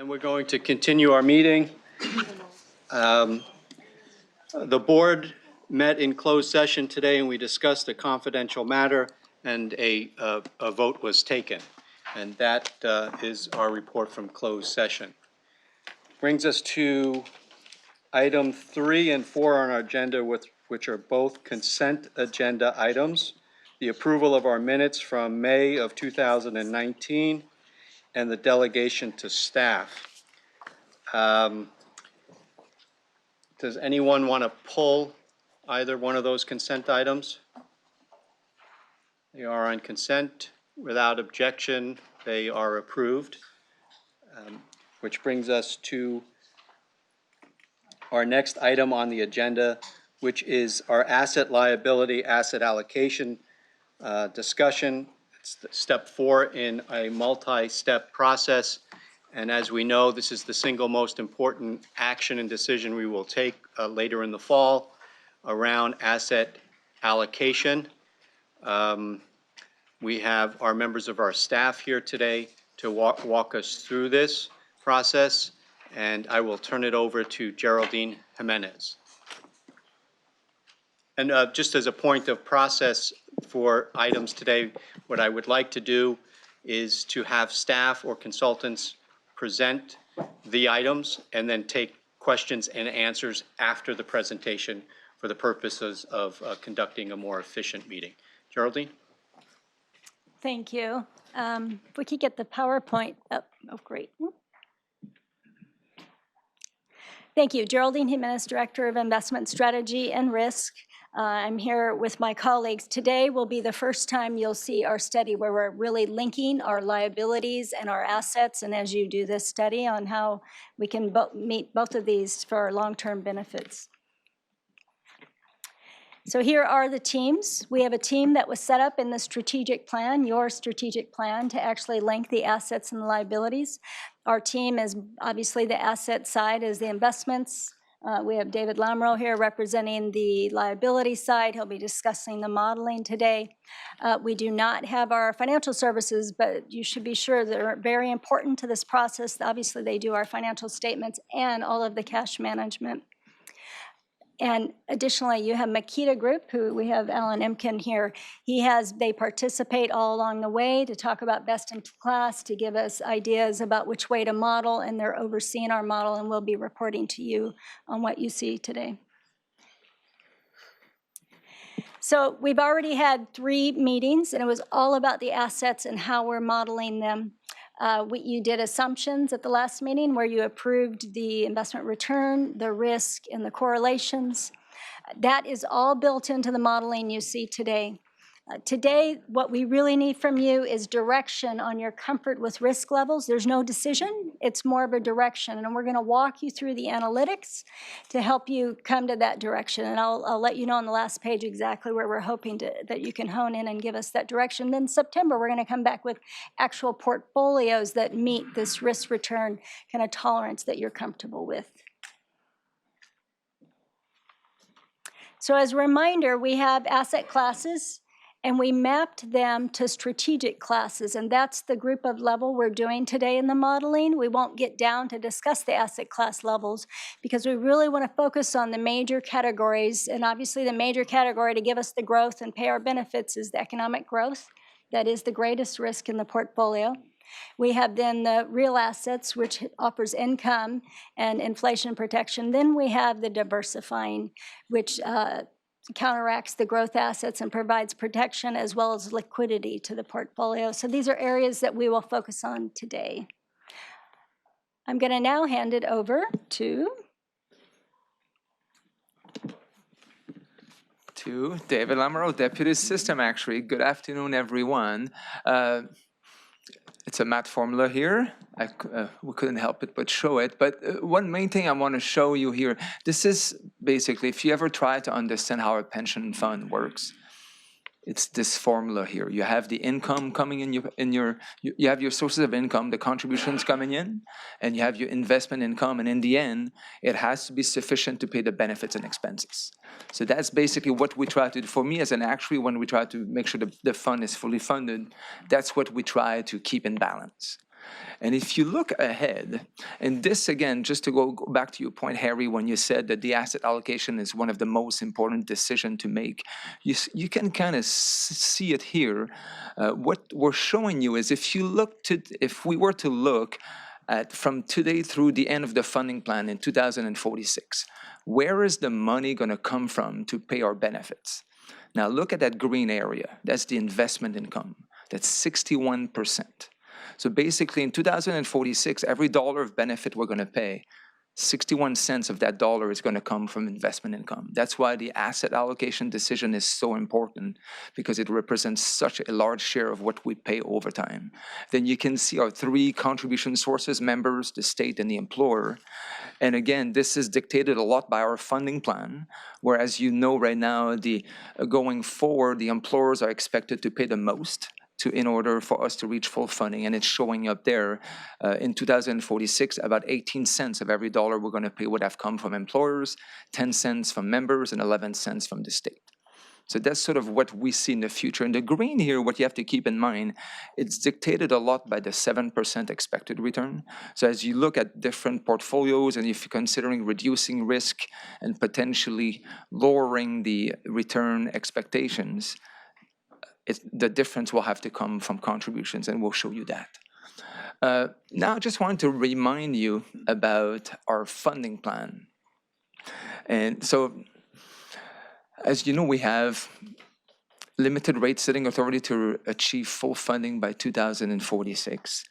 And we're going to continue our meeting. The board met in closed session today and we discussed a confidential matter and a vote was taken. And that is our report from closed session. Brings us to item 3 and 4 on our agenda, which are both consent agenda items. The approval of our minutes from May of 2019 and the delegation to staff. Does anyone want to pull either one of those consent items? They are on consent. Without objection, they are approved. Which brings us to our next item on the agenda, which is our asset liability, asset allocation discussion. It's step 4 in a multi-step process. And as we know, this is the single most important action and decision we will take later in the fall around asset allocation. We have our members of our staff here today to walk us through this process, and I will turn it over to Geraldine Jimenez. And just as a point of process for items today, what I would like to do is to have staff or consultants present the items and then take questions and answers after the presentation for the purposes of conducting a more efficient meeting. Geraldine? Thank you. If we could get the PowerPoint up. Oh, great. Thank you. Geraldine Jimenez, Director of Investment Strategy and Risk. I'm here with my colleagues. Today will be the first time you'll see our study where we're really linking our liabilities and our assets, and as you do this study on how we can meet both of these for our long-term benefits. So here are the teams. We have a team that was set up in the strategic plan, your strategic plan, to actually link the assets and the liabilities. Our team is obviously the asset side is the investments. We have David Lamro here representing the liability side. He'll be discussing the modeling today. We do not have our financial services, but you should be sure they're very important to this process. Obviously, they do our financial statements and all of the cash management. And additionally, you have Makita Group, who we have Alan Emkin here. They participate all along the way to talk about best in class, to give us ideas about which way to model, and they're overseeing our model, and we'll be reporting to you on what you see today. So we've already had 3 meetings, and it was all about the assets and how we're modeling them. You did assumptions at the last meeting where you approved the investment return, the risk, and the correlations. That is all built into the modeling you see today. Today, what we really need from you is direction on your comfort with risk levels. There's no decision, it's more of a direction. And we're gonna walk you through the analytics to help you come to that direction. And I'll let you know on the last page exactly where we're hoping that you can hone in and give us that direction. Then in September, we're gonna come back with actual portfolios that meet this risk return kind of tolerance that you're comfortable with. So as a reminder, we have asset classes, and we mapped them to strategic classes, and that's the group of level we're doing today in the modeling. We won't get down to discuss the asset class levels because we really want to focus on the major categories, and obviously the major category to give us the growth and pay our benefits is the economic growth. That is the greatest risk in the portfolio. We have then the real assets, which offers income and inflation protection. Then we have the diversifying, which counteracts the growth assets and provides protection as well as liquidity to the portfolio. So these are areas that we will focus on today. I'm going to now hand it over to David Lamro, Deputy System Actuary. Good afternoon, everyone. It's a math formula here. We couldn't help it but show it. But one main thing I want to show you here, this is basically, if you ever try to understand how a pension fund works, it's this formula here. You have the income coming you have your sources of income, the contributions coming in, and you have your investment income, and in the end, it has to be sufficient to pay the benefits and expenses. So that's basically what we try to do. For me as an actuary, when we try to make sure the fund is fully funded, that's what we try to keep in balance. And if you look ahead, and this again, just to go back to your point, Harry, when you said that the asset allocation is one of the most important decisions to make, you can kind of see it here. What we're showing you is if we were to look at from today through the end of the funding plan in 2046, where is the money going to come from to pay our benefits? Now look at that green area. That's the investment income. That's 61%. So basically in 2046, every dollar of benefit we're going to pay, 61 cents of that dollar is going to come from investment income. That's why the asset allocation decision is so important, because it represents such a large share of what we pay over time. Then you can see our three contribution sources: members, the state, and the employer. And again, this is dictated a lot by our funding plan, whereas you know right now, going forward, the employers are expected to pay the most in order for us to reach full funding, and it's showing up there. In 2046, about 18 cents of every dollar we're going to pay would have come from employers, 10 cents from members, and 11 cents from the state. So that's sort of what we see in the future. And the green here, what you have to keep in mind, it's dictated a lot by the 7% expected return. So as you look at different portfolios, and if you're considering reducing risk and potentially lowering the return expectations, the difference will have to come from contributions, and we'll show you that. Now I just want to remind you about our funding plan. And so, as you know, we have limited rate setting authority to achieve full funding by 2046.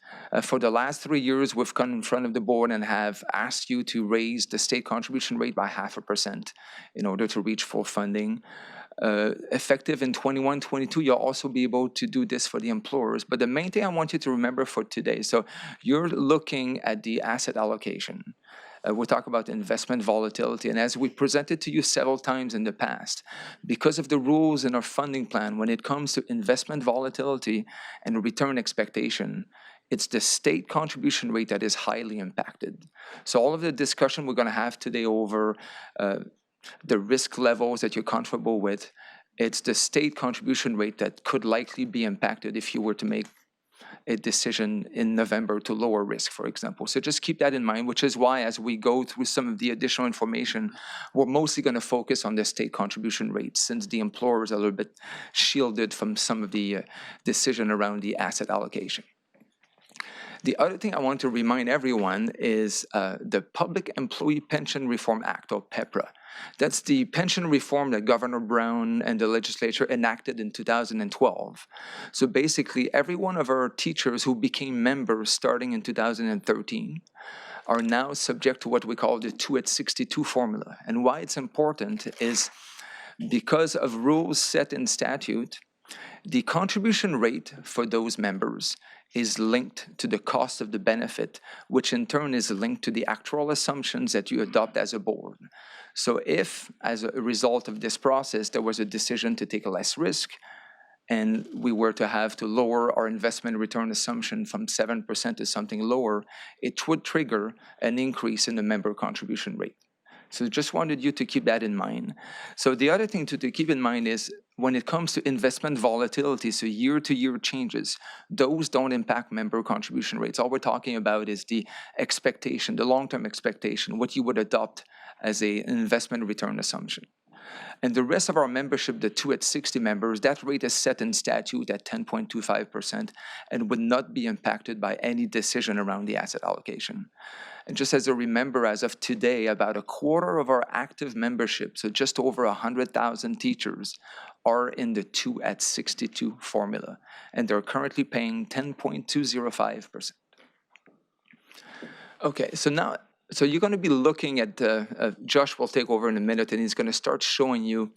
For the last 3 years, we've come in front of the board and have asked you to raise the state contribution rate by 0.5% in order to reach full funding. Effective in 21-22, you'll also be able to do this for the employers. But the main thing I want you to remember for today, so you're looking at the asset allocation. We'll talk about investment volatility. And as we presented to you several times in the past, because of the rules in our funding plan, when it comes to investment volatility and return expectation, it's the state contribution rate that is highly impacted. So all of the discussion we're going to have today over the risk levels that you're comfortable with, it's the state contribution rate that could likely be impacted if you were to make a decision in November to lower risk, for example. So just keep that in mind, which is why as we go through some of the additional information, we're mostly going to focus on the state contribution rate, since the employer is a little bit shielded from some of the decision around the asset allocation. The other thing I want to remind everyone is the Public Employee Pension Reform Act, or PEFRA. That's the pension reform that Governor Brown and the legislature enacted in 2012. So basically, every one of our teachers who became members starting in 2013 are now subject to what we call the 2 at 62 formula. And why it's important is because of rules set in statute, the contribution rate for those members is linked to the cost of the benefit, which in turn is linked to the actual assumptions that you adopt as a board. So if, as a result of this process, there was a decision to take less risk, and we were to have to lower our investment return assumption from 7% to something lower, it would trigger an increase in the member contribution rate. So just wanted you to keep that in mind. So the other thing to keep in mind is when it comes to investment volatility, so year-to-year changes, those don't impact member contribution rates. All we're talking about is the expectation, the long-term expectation, what you would adopt as an investment return assumption. And the rest of our membership, the 2 at 60 members, that rate is set in statute at 10.25% and would not be impacted by any decision around the asset allocation. And just as a remember, as of today, about a quarter of our active membership, so just over 100,000 teachers, are in the 2 at 62 formula, and they're currently paying 10.205%. Okay, so now, so you're going to be looking at, Josh will take over in a minute, and he's going to start showing you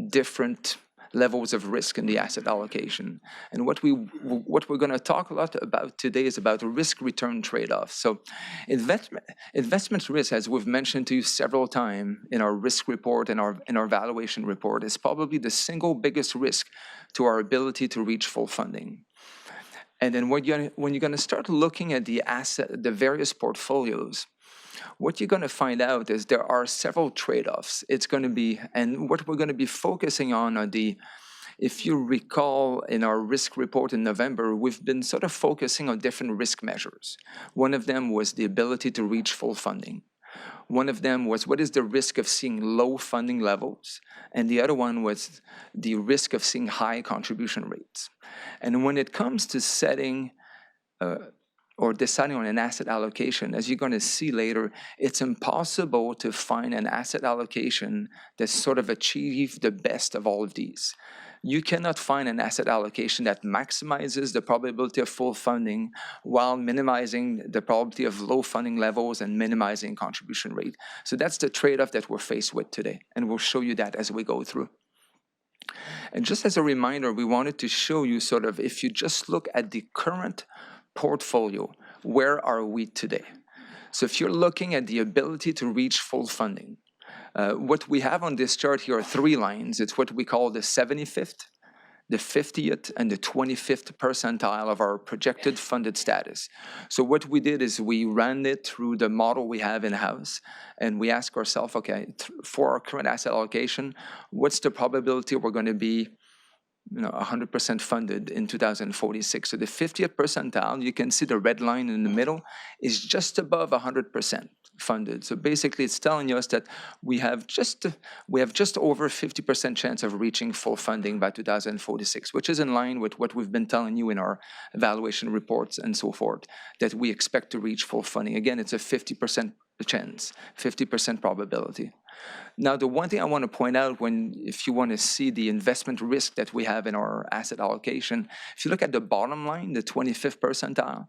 different levels of risk in the asset allocation. And what we're going to talk a lot about today is about risk-return trade-offs. So investment risk, as we've mentioned to you several times in our risk report and our valuation report, is probably the single biggest risk to our ability to reach full funding. And then when you're going to start looking at the various portfolios, what you're going to find out is there are several trade-offs. It's going to be, and what we're going to be focusing on are the If you recall, in our risk report in November, we've been sort of focusing on different risk measures. One of them was the ability to reach full funding. One of them was what is the risk of seeing low funding levels, and the other one was the risk of seeing high contribution rates. And when it comes to setting or deciding on an asset allocation, as you're going to see later, it's impossible to find an asset allocation that sort of achieves the best of all of these. You cannot find an asset allocation that maximizes the probability of full funding while minimizing the probability of low funding levels and minimizing contribution rate. So that's the trade-off that we're faced with today, and we'll show you that as we go through. And just as a reminder, we wanted to show you sort of, if you just look at the current portfolio, where are we today? So if you're looking at the ability to reach full funding, what we have on this chart here are 3 lines. It's what we call the 75th, the 50th, and the 25th percentile of our projected funded status. So what we did is we ran it through the model we have in-house, and we ask ourselves, okay, for our current asset allocation, what's the probability we're going to be 100% funded in 2046. So the 50th percentile, you can see the red line in the middle, is just above 100% funded. So basically it's telling us that we have just over 50% chance of reaching full funding by 2046, which is in line with what we've been telling you in our evaluation reports and so forth, that we expect to reach full funding. Again, it's a 50% chance, 50% probability. Now, the one thing I want to point out if you want to see the investment risk that we have in our asset allocation, if you look at the bottom line, the 25th percentile,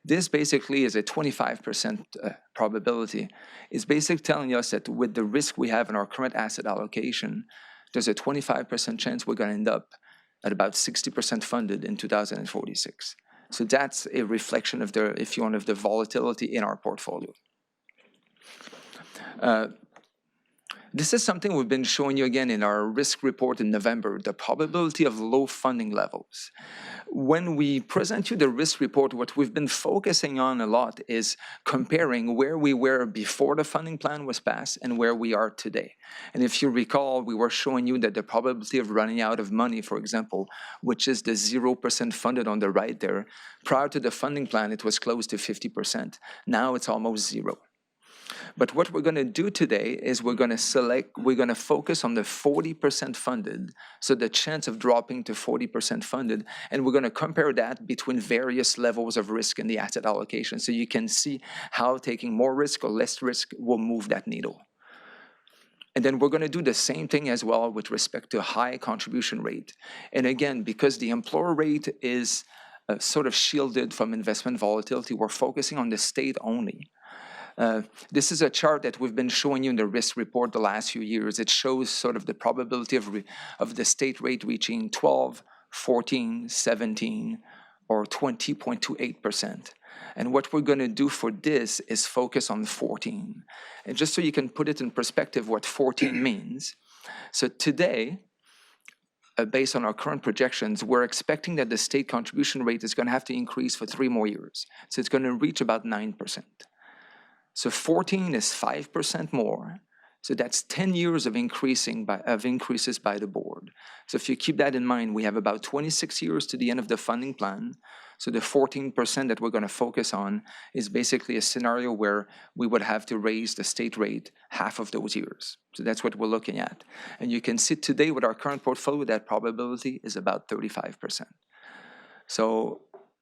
this basically is a 25% probability. It's basically telling us that with the risk we have in our current asset allocation, there's a 25% chance we're going to end up at about 60% funded in 2046. So that's a reflection of the, if you want, of the volatility in our portfolio. This is something we've been showing you again in our risk report in November, the probability of low funding levels. When we present you the risk report, what we've been focusing on a lot is comparing where we were before the funding plan was passed and where we are today. And if you recall, we were showing you that the probability of running out of money, for example, which is the 0% funded on the right there, prior to the funding plan, it was close to 50%. Now it's almost 0. But what we're going to do today is we're going to focus on the 40% funded, so the chance of dropping to 40% funded, and we're going to compare that between various levels of risk in the asset allocation, so you can see how taking more risk or less risk will move that needle. And then we're going to do the same thing as well with respect to high contribution rate. And again, because the employer rate is sort of shielded from investment volatility, we're focusing on the state only. This is a chart that we've been showing you in the risk report the last few years. It shows sort of the probability of the state rate reaching 12, 14, 17, or 20.28%. And what we're going to do for this is focus on 14. And just so you can put it in perspective what 14 means. So today, based on our current projections, we're expecting that the state contribution rate is going to have to increase for 3 more years. So it's going to reach about 9%. So 14 is 5% more. So that's 10 years of increases by the board. So if you keep that in mind, we have about 26 years to the end of the funding plan. So the 14% that we're going to focus on is basically a scenario where we would have to raise the state rate half of those years. So that's what we're looking at. And you can see today with our current portfolio, that probability is about 35%.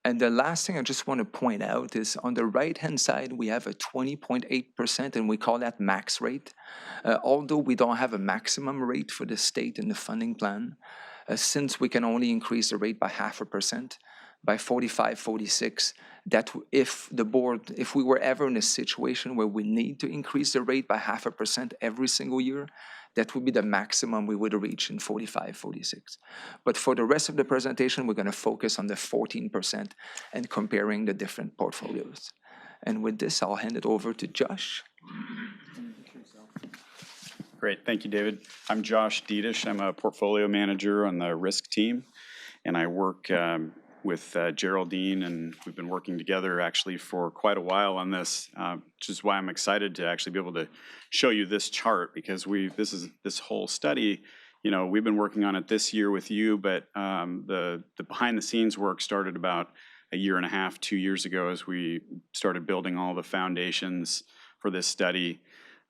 And the last thing I just want to point out is on the right-hand side, we have a 20.8%, and we call that max rate. Although we don't have a maximum rate for the state in the funding plan, since we can only increase the rate by 0.5%, by 45, 46, that if we were ever in a situation where we need to increase the rate by 0.5% every single year, that would be the maximum we would reach in 45, 46. But for the rest of the presentation, we're going to focus on the 14% and comparing the different portfolios. And with this, I'll hand it over to Josh. Great, thank you, David. I'm Josh Diedisch. I'm a portfolio manager on the risk team, and I work with Geraldine, and we've been working together actually for quite a while on this, which is why I'm excited to actually be able to show you this chart, because this whole study we've been working on it this year with you, but the behind the scenes work started about a year and a half, 2 years ago, as we started building all the foundations for this study.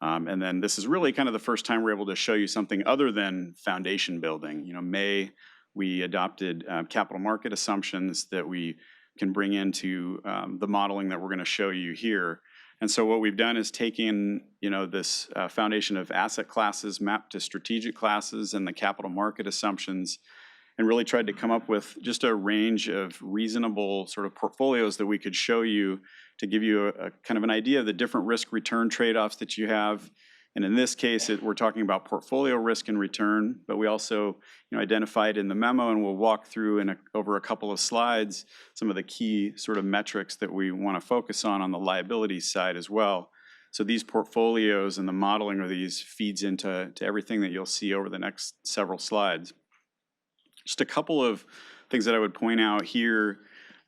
And then this is really kind of the first time we're able to show you something other than foundation building. May, we adopted capital market assumptions that we can bring into the modeling that we're going to show you here. And so what we've done is taken, this foundation of asset classes mapped to strategic classes and the capital market assumptions, and really tried to come up with just a range of reasonable sort of portfolios that we could show you to give you a kind of an idea of the different risk-return trade-offs that you have. And in this case, we're talking about portfolio risk and return, but we also identified in the memo, and we'll walk through over a couple of slides, some of the key sort of metrics that we want to focus on the liability side as well. So these portfolios and the modeling of these feeds into everything that you'll see over the next several slides. Just a couple of things that I would point out here.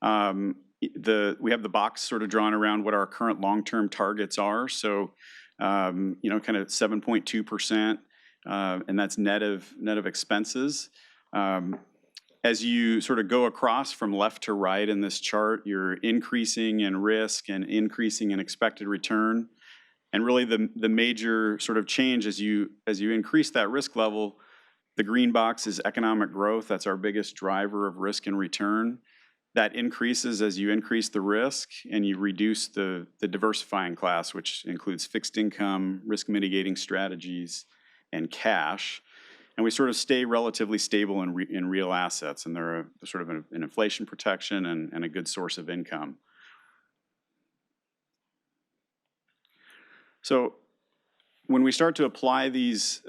We have the box sort of drawn around what our current long-term targets are. So, kind of 7.2%, and that's net of expenses. As you sort of go across from left to right in this chart, you're increasing in risk and increasing in expected return. And really the major sort of change as you increase that risk level, the green box is economic growth. That's our biggest driver of risk and return. That increases as you increase the risk and you reduce the diversifying class, which includes fixed income, risk mitigating strategies, and cash. And we sort of stay relatively stable in real assets, and they're sort of an inflation protection and a good source of income. So when we start to apply this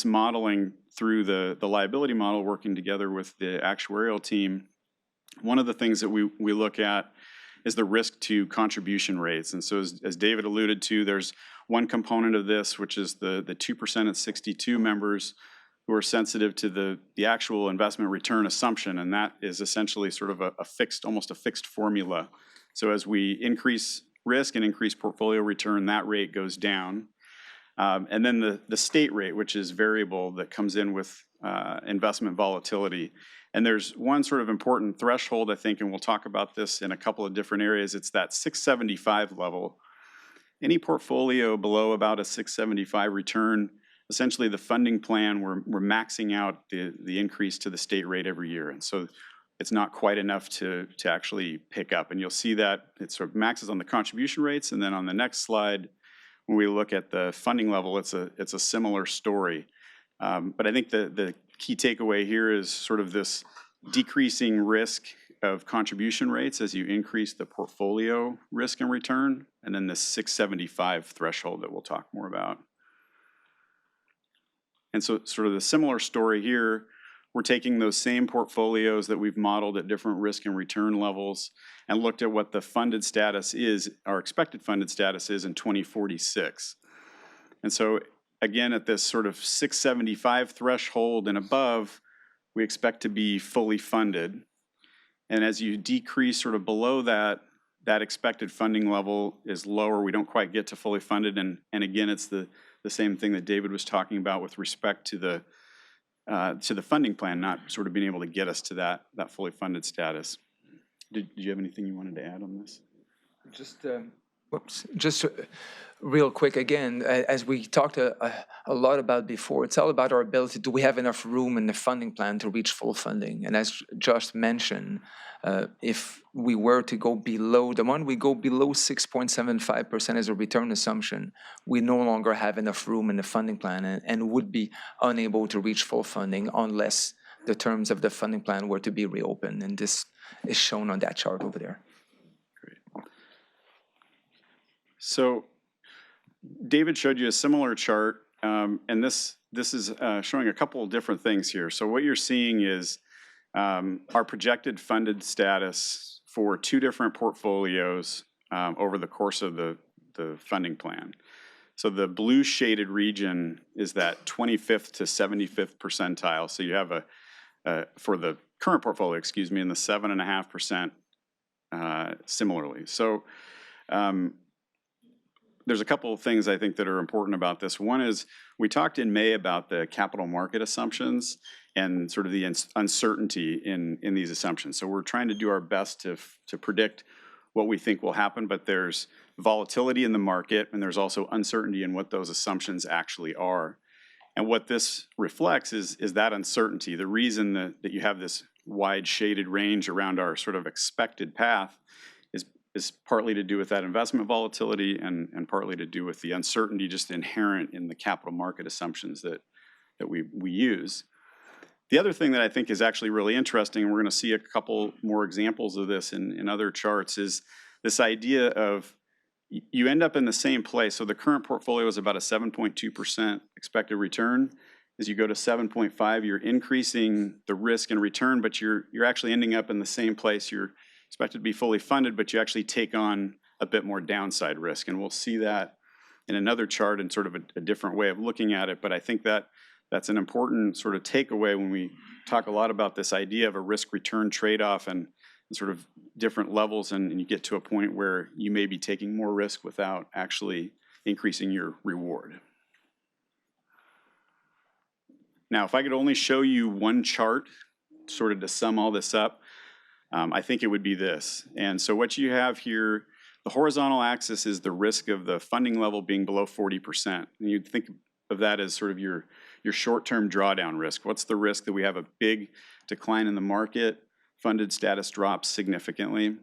modeling through the liability model, working together with the actuarial team, one of the things that we look at is the risk to contribution rates. And so as David alluded to, there's one component of this, which is the 2% at 62 members who are sensitive to the actual investment return assumption. And that is essentially sort of almost a fixed formula. So as we increase risk and increase portfolio return, that rate goes down. And then the state rate, which is variable, that comes in with investment volatility. And there's one sort of important threshold, I think, and we'll talk about this in a couple of different areas. It's that 675 level. Any portfolio below about a 675 return, essentially the funding plan, we're maxing out the increase to the state rate every year. And so it's not quite enough to actually pick up. And you'll see that it sort of maxes on the contribution rates. And then on the next slide, when we look at the funding level, it's a similar story. But I think the key takeaway here is sort of this decreasing risk of contribution rates as you increase the portfolio risk and return, and then the 675 threshold that we'll talk more about. And so sort of the similar story here, we're taking those same portfolios that we've modeled at different risk and return levels and looked at what the funded status is, our expected funded status is in 2046. And so again, at this sort of 675 threshold and above, we expect to be fully funded. And as you decrease sort of below that expected funding level is lower. We don't quite get to fully funded. And again, it's the same thing that David was talking about with respect to the funding plan, not sort of being able to get us to that fully funded status. Did you have anything you wanted to add on this? Just real quick again, as we talked a lot about before, it's all about our ability. Do we have enough room in the funding plan to reach full funding? And as Josh mentioned, if we were to go below, the moment we go below 6.75% as a return assumption, we no longer have enough room in the funding plan and would be unable to reach full funding unless the terms of the funding plan were to be reopened. And this is shown on that chart over there. So David showed you a similar chart, and this is showing a couple of different things here. So what you're seeing is our projected funded status for two different portfolios over the course of the funding plan. So the blue shaded region is that 25th to 75th percentile. So you have for the current portfolio, in the 7.5% similarly. So there's a couple of things I think that are important about this. One is we talked in May about the capital market assumptions and sort of the uncertainty in these assumptions. So we're trying to do our best to predict what we think will happen, but there's volatility in the market and there's also uncertainty in what those assumptions actually are. And what this reflects is that uncertainty. The reason that you have this wide shaded range around our sort of expected path is partly to do with that investment volatility and partly to do with the uncertainty just inherent in the capital market assumptions that we use. The other thing that I think is actually really interesting, and we're going to see a couple more examples of this in other charts, is this idea of you end up in the same place. So the current portfolio is about a 7.2% expected return. As you go to 7.5, you're increasing the risk and return, but you're actually ending up in the same place. You're expected to be fully funded, but you actually take on a bit more downside risk. And we'll see that in another chart in sort of a different way of looking at it. But I think that's an important sort of takeaway when we talk a lot about this idea of a risk-return trade-off and sort of different levels, and you get to a point where you may be taking more risk without actually increasing your reward. Now, if I could only show you one chart sort of to sum all this up, I think it would be this. And so what you have here, the horizontal axis is the risk of the funding level being below 40%. And you'd think of that as sort of your short-term drawdown risk. What's the risk that we have a big decline in the market, funded status drops significantly?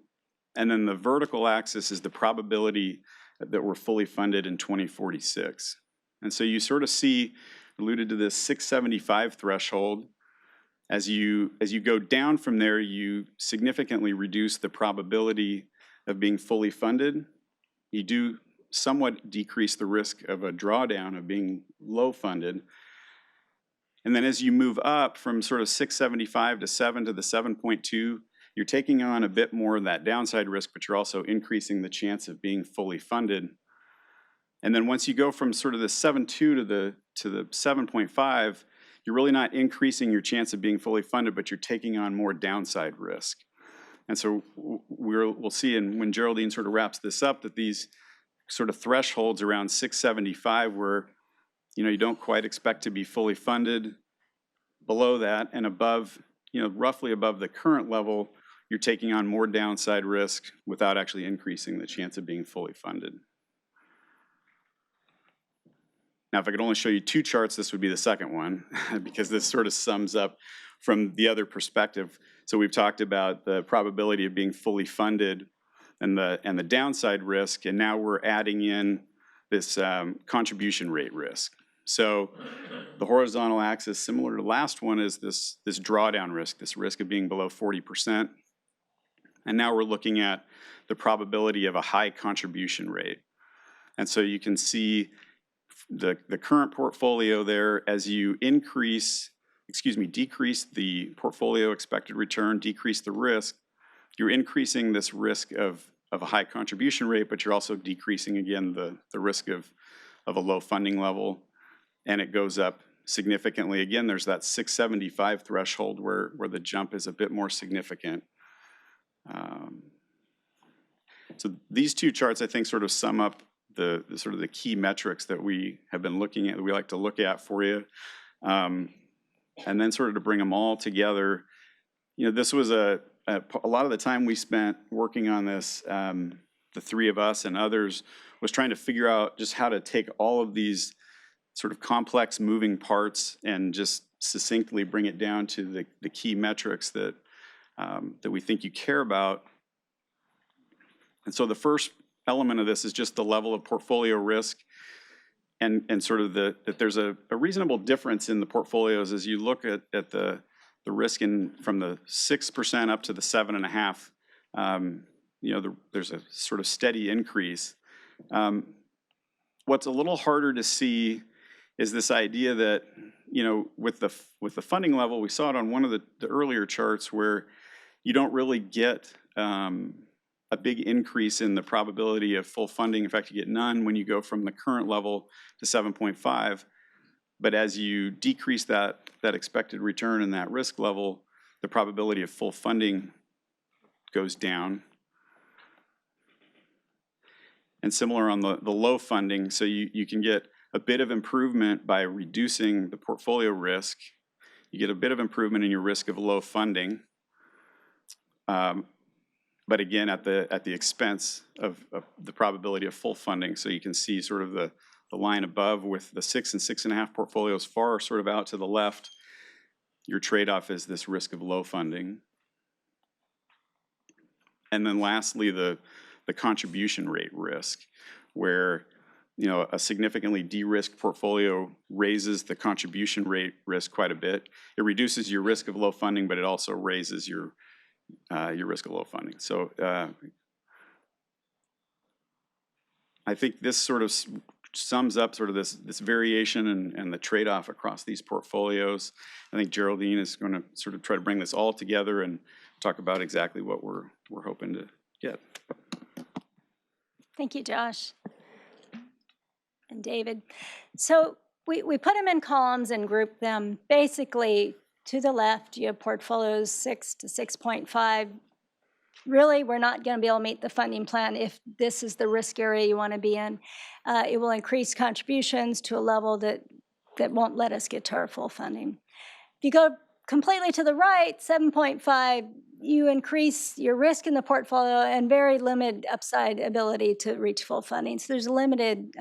And then the vertical axis is the probability that we're fully funded in 2046. And so you sort of see, alluded to this 675 threshold. As you go down from there, you significantly reduce the probability of being fully funded. You do somewhat decrease the risk of a drawdown, of being low funded. And then as you move up from sort of 675 to 7 to the 7.2, you're taking on a bit more of that downside risk, but you're also increasing the chance of being fully funded. And then once you go from sort of the 7.2 to the 7.5, you're really not increasing your chance of being fully funded, but you're taking on more downside risk. And so we'll see, and when Geraldine sort of wraps this up, that these sort of thresholds around 675 where you don't quite expect to be fully funded, below that and above, roughly above the current level, you're taking on more downside risk without actually increasing the chance of being fully funded. Now, if I could only show you two charts, this would be the second one, because this sort of sums up from the other perspective. So we've talked about the probability of being fully funded and the downside risk, and now we're adding in this contribution rate risk. So the horizontal axis, similar to the last one, is this drawdown risk, this risk of being below 40%. And now we're looking at the probability of a high contribution rate. And so you can see the current portfolio there, as you decrease the portfolio expected return, decrease the risk, you're increasing this risk of a high contribution rate, but you're also decreasing, again, the risk of a low funding level, and it goes up significantly. Again, there's that 675 threshold where the jump is a bit more significant. So these two charts, I think, sort of sum up the sort of the key metrics that we have been looking at, that we like to look at for you. And then sort of to bring them all together, this was a lot of the time we spent working on this, the three of us and others, was trying to figure out just how to take all of these sort of complex moving parts and just succinctly bring it down to the key metrics that we think you care about. And so the first element of this is just the level of portfolio risk, and sort of that there's a reasonable difference in the portfolios as you look at the risk from the 6% up to the 7.5%. There's a sort of steady increase. What's a little harder to see is this idea that with the funding level, we saw it on one of the earlier charts where you don't really get a big increase in the probability of full funding. In fact, you get none when you go from the current level to 7.5. But as you decrease that expected return and that risk level, the probability of full funding goes down. And similar on the low funding, so you can get a bit of improvement by reducing the portfolio risk. You get a bit of improvement in your risk of low funding, but again, at the expense of the probability of full funding. So you can see sort of the line above with the 6 and 6.5 portfolios far sort of out to the left. Your trade-off is this risk of low funding. And then lastly, the contribution rate risk, where a significantly de-risked portfolio raises the contribution rate risk quite a bit. It reduces your risk of low funding, but it also raises your risk of low funding. So I think this sort of sums up sort of this variation and the trade-off across these portfolios. I think Geraldine is going to sort of try to bring this all together and talk about exactly what we're hoping to get. Thank you, Josh and David. So we put them in columns and grouped them. Basically, to the left, you have portfolios 6 to 6.5. Really, we're not going to be able to meet the funding plan if this is the risk area you want to be in. It will increase contributions to a level that won't let us get to our full funding. If you go completely to the right, 7.5, you increase your risk in the portfolio and very limited upside ability to reach full funding. So there's limited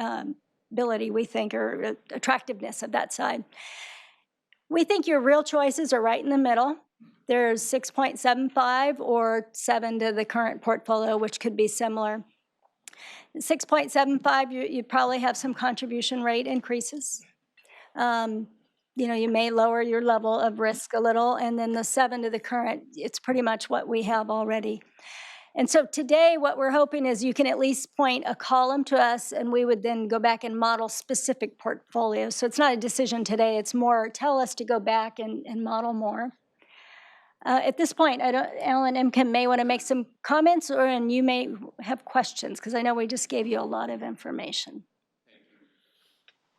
ability, we think, or attractiveness of that side. We think your real choices are right in the middle. There's 6.75 or 7 to the current portfolio, which could be similar. 6.75, you probably have some contribution rate increases. You may lower your level of risk a little, and then the 7 to the current, it's pretty much what we have already. And so today, what we're hoping is you can at least point a column to us, and we would then go back and model specific portfolios. So it's not a decision today, it's more tell us to go back and model more. At this point, Alan Emkin may want to make some comments, and you may have questions, because I know we just gave you a lot of information.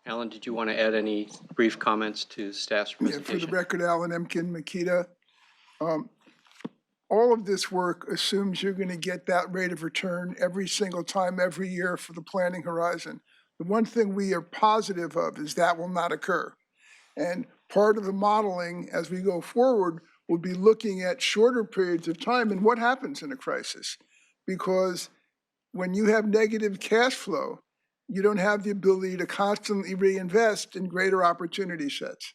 Alan, did you want to add any brief comments to staff's presentation? Yeah, for the record, Alan Emkin, Makita. All of this work assumes you're going to get that rate of return every single time, every year for the planning horizon. The one thing we are positive of is that will not occur. And part of the modeling as we go forward will be looking at shorter periods of time and what happens in a crisis. Because when you have negative cash flow, you don't have the ability to constantly reinvest in greater opportunity sets.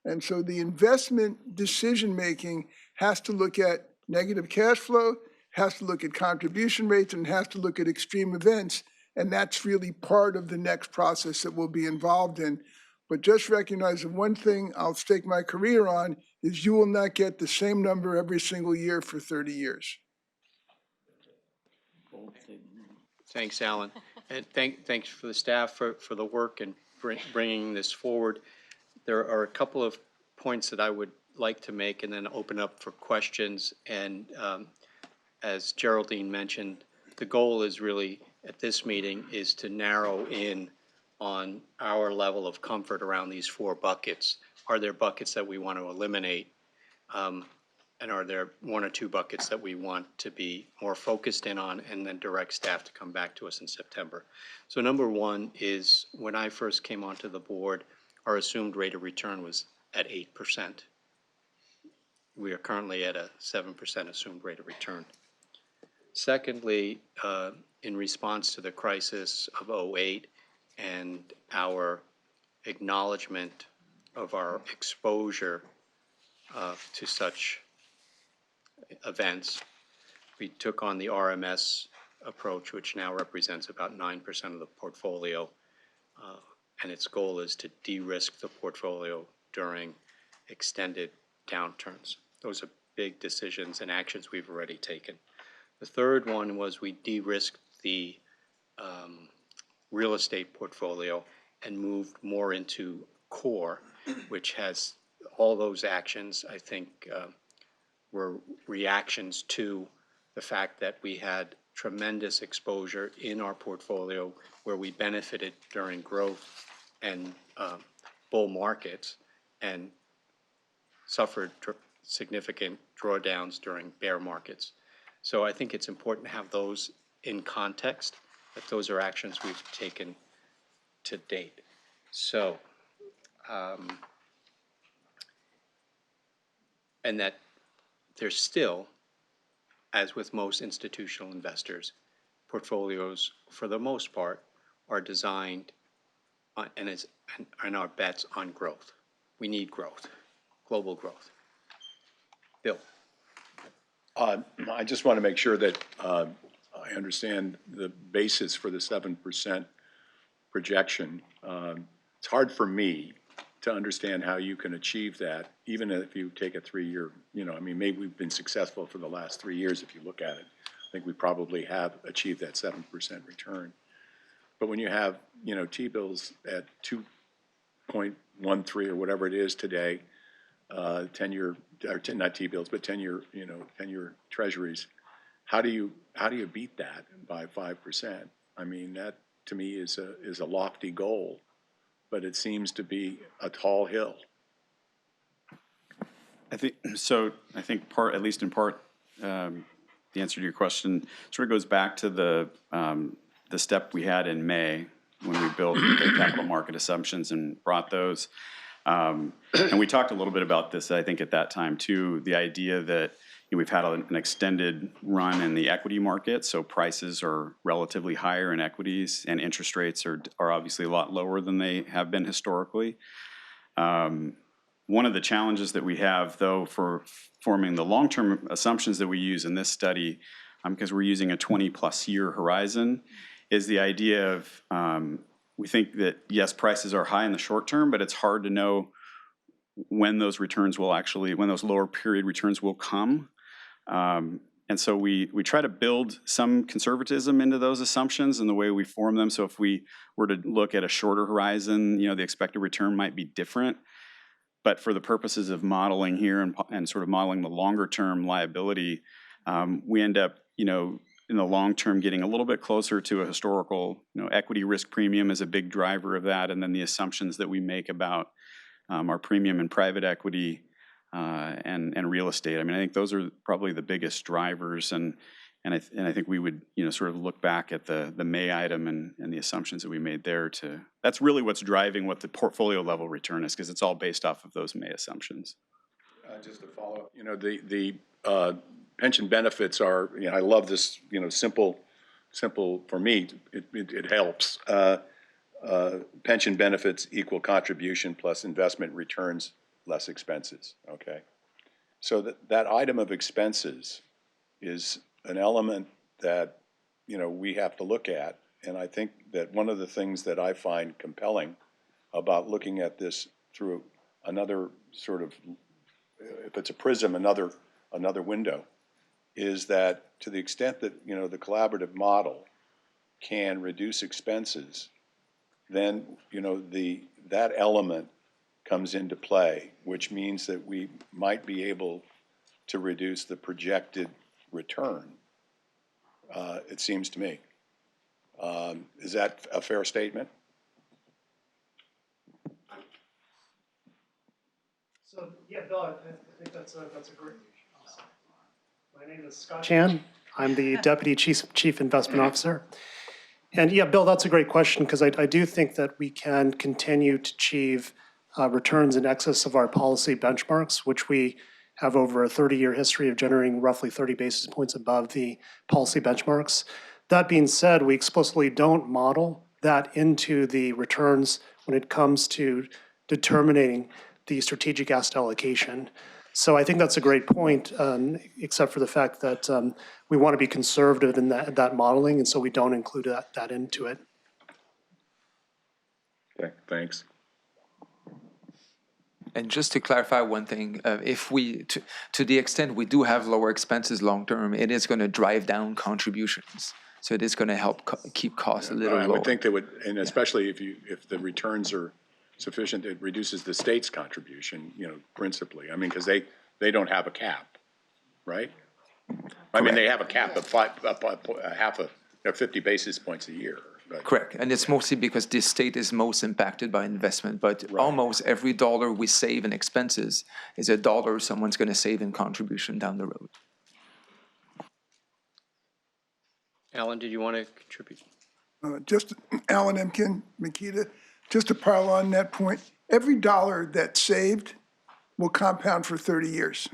And so the investment decision-making has to look at negative cash flow, has to look at contribution rates, and has to look at extreme events. And that's really part of the next process that we'll be involved in. But just recognize that one thing I'll stake my career on is you will not get the same number every single year for 30 years. Thanks, Alan. And thanks for the staff for the work and bringing this forward. There are a couple of points that I would like to make and then open up for questions. And as Geraldine mentioned, the goal is really at this meeting is to narrow in on our level of comfort around these 4 buckets. Are there buckets that we want to eliminate? And are there 1 or 2 buckets that we want to be more focused in on and then direct staff to come back to us in September? So number 1 is when I first came onto the board, our assumed rate of return was at 8%. We are currently at a 7% assumed rate of return. Secondly, in response to the crisis of 2008 and our acknowledgement of our exposure to such events, we took on the RMS approach, which now represents about 9% of the portfolio, and its goal is to de-risk the portfolio during extended downturns. Those are big decisions and actions we've already taken. The third one was we de-risked the real estate portfolio and moved more into core, which has all those actions, I think, were reactions to the fact that we had tremendous exposure in our portfolio where we benefited during growth and bull markets and suffered significant drawdowns during bear markets. So I think it's important to have those in context. But those are actions we've taken to date. So, and that there's still, as with most institutional investors, portfolios, for the most part, are designed on, and our bets on growth. We need growth, global growth. Bill. I just want to make sure that I understand the basis for the 7% projection. It's hard for me to understand how you can achieve that, even if you take a 3-year, I mean, maybe we've been successful for the last 3 years if you look at it. I think we probably have achieved that 7% return. But when you have, T-bills at 2.13 or whatever it is today, 10-year, or not T-bills, but 10-year, 10-year treasuries, how do you beat that by 5%? I mean, that to me is a lofty goal, but it seems to be a tall hill. I think so. I think part, at least in part, the answer to your question sort of goes back to the step we had in May when we built the capital market assumptions and brought those. And we talked a little bit about this, I think, at that time too. The idea that we've had an extended run in the equity market, so prices are relatively higher in equities, and interest rates are obviously a lot lower than they have been historically. One of the challenges that we have, though, for forming the long-term assumptions that we use in this study, because we're using a 20-plus year horizon, is the idea of we think that, yes, prices are high in the short term, but it's hard to know when those returns will actually, when those lower period returns will come. And so we try to build some conservatism into those assumptions and the way we form them. So if we were to look at a shorter horizon, the expected return might be different. But for the purposes of modeling here and sort of modeling the longer term liability, we end up, in the long term getting a little bit closer to a historical, equity risk premium is a big driver of that. And then the assumptions that we make about our premium in private equity and real estate. I mean, I think those are probably the biggest drivers. And I think we would, sort of look back at the May item and the assumptions that we made there that's really what's driving what the portfolio level return is, because it's all based off of those May assumptions. Just to follow up, the pension benefits are, I love this, simple for me, it helps. Pension benefits equal contribution plus investment returns less expenses, okay? So that item of expenses is an element that, we have to look at. And I think that one of the things that I find compelling about looking at this through another sort of, if it's a prism, another window, is that to the extent that, the collaborative model can reduce expenses, then, that element comes into play, which means that we might be able to reduce the projected return, it seems to me. Is that a fair statement? So, yeah, Bill, I think that's a great. My name is Scott Chan. I'm the Deputy Chief Investment Officer. And yeah, Bill, that's a great question, because I do think that we can continue to achieve returns in excess of our policy benchmarks, which we have over a 30-year history of generating roughly 30 basis points above the policy benchmarks. That being said, we explicitly don't model that into the returns when it comes to determining the strategic asset allocation. So I think that's a great point, except for the fact that we want to be conservative in that modeling, and so we don't include that into it. Okay, thanks. And just to clarify one thing, if we, to the extent we do have lower expenses long term, it is going to drive down contributions. So it is going to help keep costs a little lower. I would think that would, and especially if the returns are sufficient, it reduces the state's contribution, principally. I mean, because they don't have a cap, right? I mean, they have a cap of half a 50 basis points a year. But, correct, and it's mostly because this state is most impacted by investment, but almost every dollar we save in expenses is a dollar someone's going to save in contribution down the road. Alan, did you want to contribute? Just Alan Emkin, Makita, just to pile on that point, every dollar that's saved will compound for 30 years.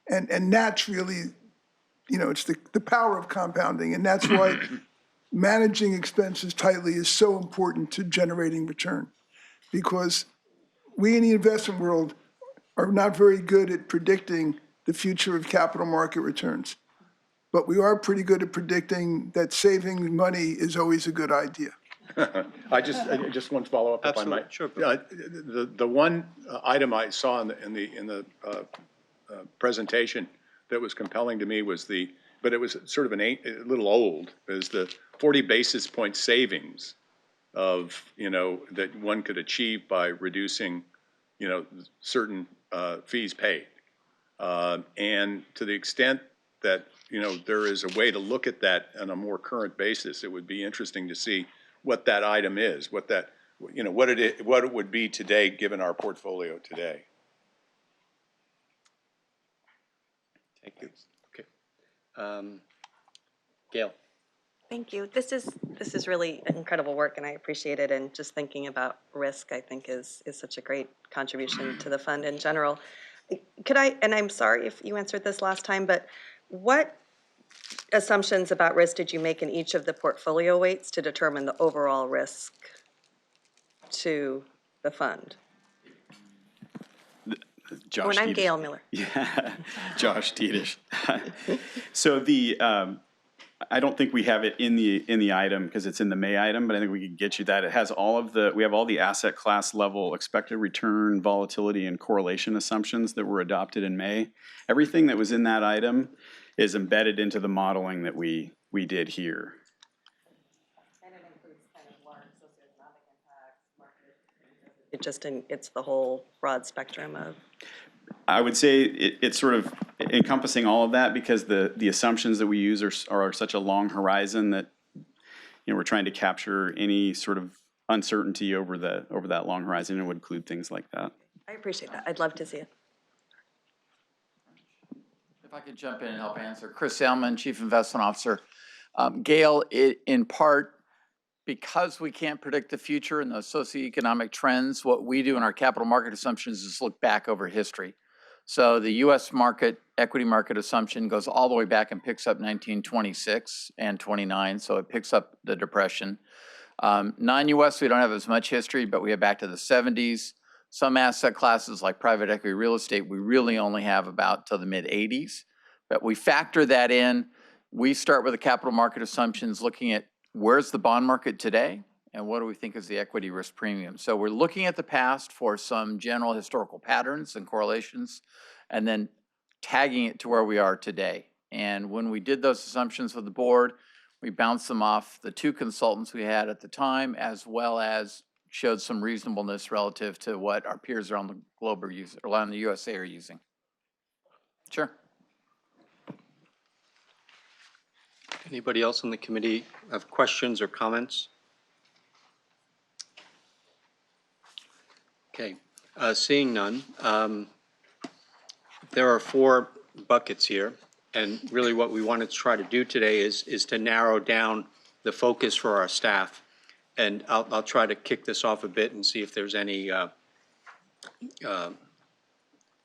And that's really, it's the power of compounding. And that's why managing expenses tightly is so important to generating return. Because we in the investment world are not very good at predicting the future of capital market returns. But we are pretty good at predicting that saving money is always a good idea. I just want to follow up if I might. Absolutely, sure. The one item I saw in the presentation that was compelling to me was but it was sort of a little old, is the 40 basis point savings of, that one could achieve by reducing, certain fees paid. And to the extent that, there is a way to look at that on a more current basis, it would be interesting to see what that item is, what it would be today, given our portfolio today. Thank you. Okay. Gail. Thank you. This is really incredible work, and I appreciate it. And just thinking about risk, I think, is such a great contribution to the fund in general. And I'm sorry if you answered this last time, but what assumptions about risk did you make in each of the portfolio weights to determine the overall risk to the fund? Josh And I'm Dietrich. Gail Miller. Yeah, Josh Dietrich. So I don't think we have it in the item because it's in the May item, but I think we can get you that. It has we have all the asset class level expected return, volatility, and correlation assumptions that were adopted in May. Everything that was in that item is embedded into the modeling that we did here. And it includes kind of large socioeconomic impacts, market. It's the whole broad spectrum of. I would say it's sort of encompassing all of that because the assumptions that we use are such a long horizon that we're trying to capture any sort of uncertainty over that long horizon, and would include things like that. I appreciate that. I'd love to see it. If I could jump in and help answer. Chris Salmon, Chief Investment Officer. Gail, in part, because we can't predict the future and those socioeconomic trends, what we do in our capital market assumptions is look back over history. So the U.S. equity market assumption goes all the way back and picks up 1926 and 29, so it picks up the Depression. Non-U.S., we don't have as much history, but we have back to the 70s. Some asset classes like private equity real estate, we really only have about till the mid-80s. But we factor that in. We start with the capital market assumptions looking at where's the bond market today and what do we think is the equity risk premium. So we're looking at the past for some general historical patterns and correlations and then tagging it to where we are today. And when we did those assumptions with the board, we bounced them off the two consultants we had at the time, as well as showed some reasonableness relative to what our peers around the globe are using, or around the USA are using. Sure. Anybody else on the committee have questions or comments? Okay, seeing none, there are 4 buckets here, and really what we wanted to try to do today is to narrow down the focus for our staff. And I'll try to kick this off a bit and see if there's any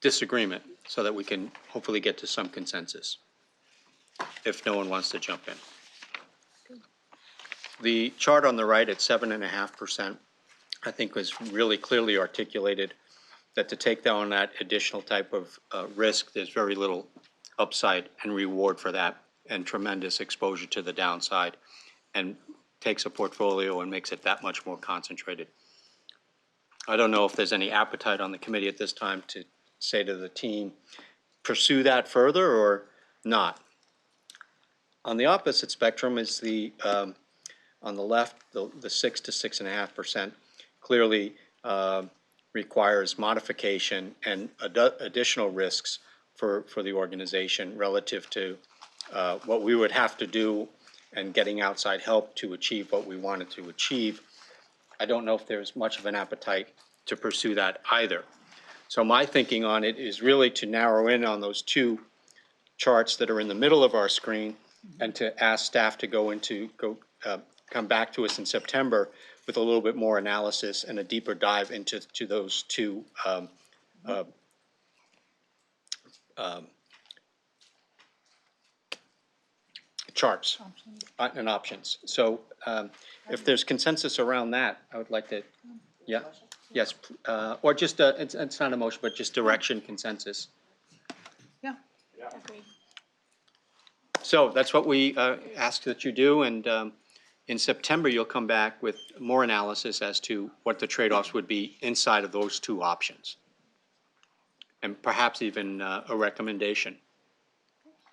disagreement so that we can hopefully get to some consensus, if no one wants to jump in. The chart on the right at 7.5%, I think was really clearly articulated that to take down that additional type of risk, there's very little upside and reward for that, and tremendous exposure to the downside, and takes a portfolio and makes it that much more concentrated. I don't know if there's any appetite on the committee at this time to say to the team, pursue that further or not. On the opposite spectrum is on the left, the 6 to 6.5% clearly requires modification and additional risks for the organization relative to what we would have to do and getting outside help to achieve what we wanted to achieve. I don't know if there's much of an appetite to pursue that either. So my thinking on it is really to narrow in on those 2 charts that are in the middle of our screen and to ask staff to go come back to us in September with a little bit more analysis and a deeper dive into those two charts and options. So if there's consensus around that, I would like to, yeah, yes, or just, it's not a motion, but just direction consensus. Yeah. So that's what we ask that you do, and in September, you'll come back with more analysis as to what the trade-offs would be inside of those two options. And perhaps even a recommendation,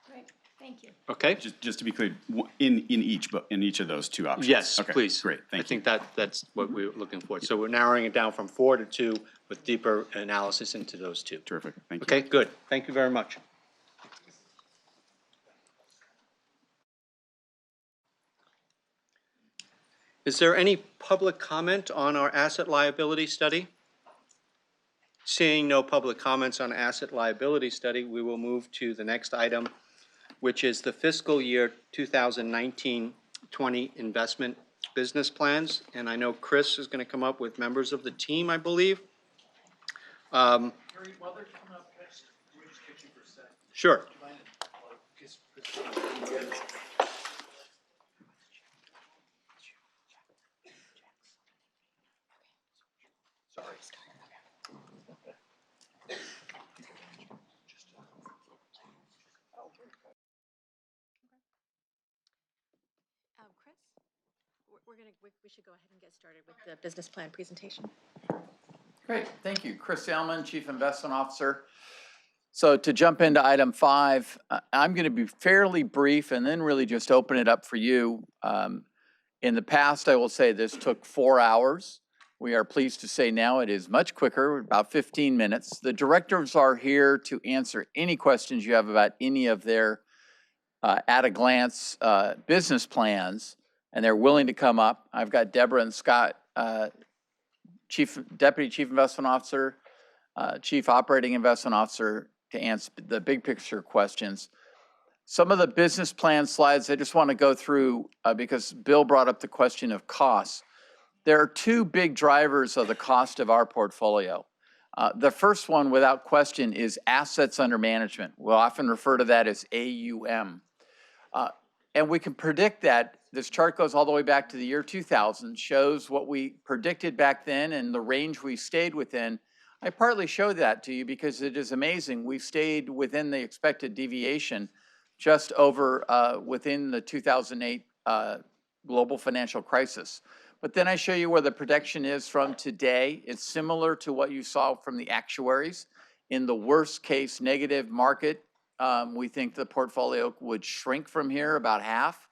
Great, thank you. okay? Just to be clear, in each of those two options? Yes, Okay, please. Great, thank you. I think that's what we're looking for. So we're narrowing it down from 4 to 2 with deeper analysis into those two. Terrific, thank you. Okay, good. Thank you very much. Is there any public comment on our asset liability study? Seeing no public comments on asset liability study, we will move to the next item, which is the fiscal year 2019-20 investment business plans. And I know Chris is going to come up with members of the team, I believe. While they're coming up, can I just get you for a sec? Sure. Chris, we should go ahead and get started with the business plan presentation. Great, thank you. Chris Salmon, Chief Investment Officer. So to jump into item 5, I'm going to be fairly brief and then really just open it up for you. In the past, I will say this took 4 hours. We are pleased to say now it is much quicker, about 15 minutes. The directors are here to answer any questions you have about any of their at-a-glance business plans, and they're willing to come up. I've got Deborah and Scott, Deputy Chief Investment Officer, Chief Operating Investment Officer, to answer the big picture questions. Some of the business plan slides I just want to go through because Bill brought up the question of costs. There are 2 big drivers of the cost of our portfolio. The first one, without question, is assets under management. We'll often refer to that as AUM. And we can predict that. This chart goes all the way back to the year 2000, shows what we predicted back then and the range we stayed within. I partly show that to you because it is amazing. We stayed within the expected deviation just over within the 2008 global financial crisis. But then I show you where the projection is from today. It's similar to what you saw from the actuaries. In the worst case negative market, we think the portfolio would shrink from here about half.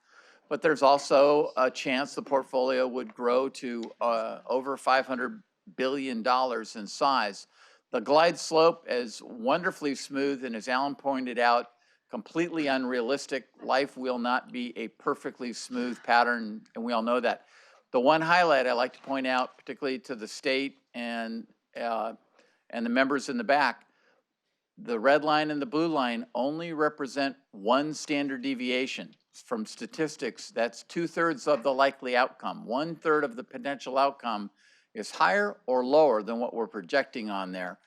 But there's also a chance the portfolio would grow to over $500 billion in size. The glide slope is wonderfully smooth, and as Alan pointed out, completely unrealistic. Life will not be a perfectly smooth pattern, and we all know that. The one highlight I like to point out, particularly to the state and the members in the back, the red line and the blue line only represent one standard deviation. From statistics, that's 2/3 of the likely outcome. 1/3 of the potential outcome is higher or lower than what we're projecting on there.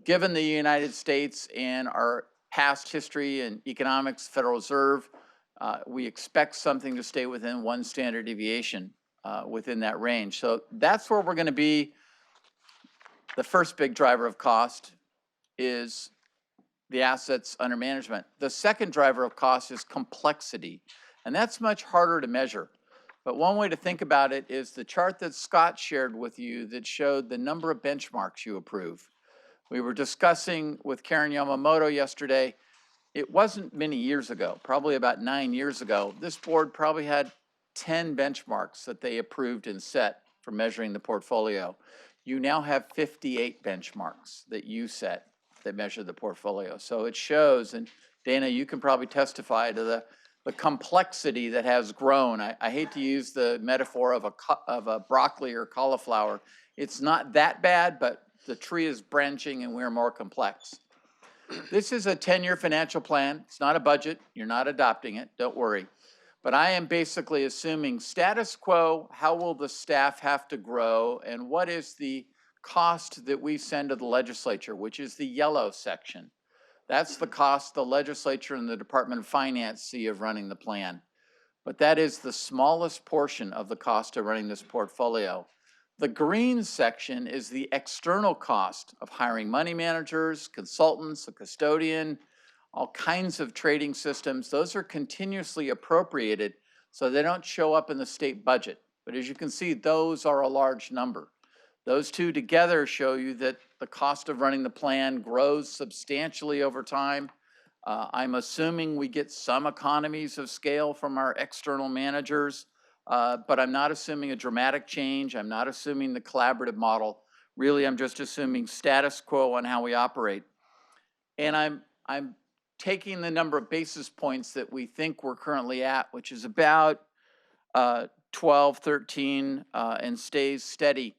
Given the United States and our past history in economics, Federal Reserve, we expect something to stay within one standard deviation within that range. So that's where we're going to be. The first big driver of cost is the assets under management. The second driver of cost is complexity, and that's much harder to measure. But one way to think about it is the chart that Scott shared with you that showed the number of benchmarks you approve. We were discussing with Karen Yamamoto yesterday, it wasn't many years ago, probably about 9 years ago, this board probably had 10 benchmarks that they approved and set for measuring the portfolio. You now have 58 benchmarks that you set that measure the portfolio. So it shows, and Dana, you can probably testify to the complexity that has grown. I hate to use the metaphor of a broccoli or cauliflower. It's not that bad, but the tree is branching and we're more complex. This is a 10-year financial plan. It's not a budget. You're not adopting it. Don't worry. But I am basically assuming status quo, how will the staff have to grow, and what is the cost that we send to the legislature, which is the yellow section. That's the cost the legislature and the Department of Finance see of running the plan. But that is the smallest portion of the cost of running this portfolio. The green section is the external cost of hiring money managers, consultants, a custodian, all kinds of trading systems. Those are continuously appropriated, so they don't show up in the state budget. But as you can see, those are a large number. Those two together show you that the cost of running the plan grows substantially over time. I'm assuming we get some economies of scale from our external managers, but I'm not assuming a dramatic change. I'm not assuming the collaborative model. Really, I'm just assuming status quo on how we operate. And I'm taking the number of basis points that we think we're currently at, which is about 12, 13, and stays steady.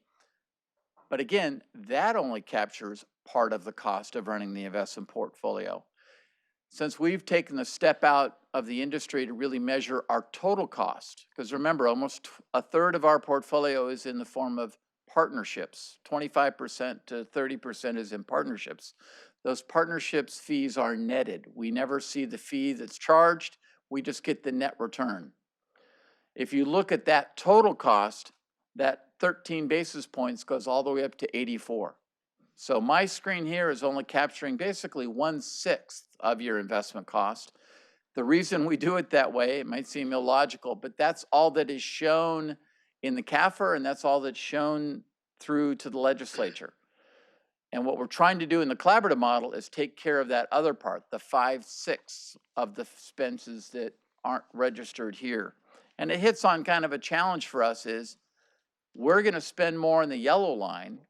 But again, that only captures part of the cost of running the investment portfolio. Since we've taken the step out of the industry to really measure our total cost, because remember, almost a third of our portfolio is in the form of partnerships. 25% to 30% is in partnerships. Those partnerships fees are netted. We never see the fee that's charged. We just get the net return. If you look at that total cost, that 13 basis points goes all the way up to 84. So my screen here is only capturing basically 1/6 of your investment cost. The reason we do it that way, it might seem illogical, but that's all that is shown in the CAFR, and that's all that's shown through to the legislature. And what we're trying to do in the collaborative model is take care of that other part, the 5/6 of the expenses that aren't registered here. And it hits on kind of a challenge for us is we're going to spend more in the yellow line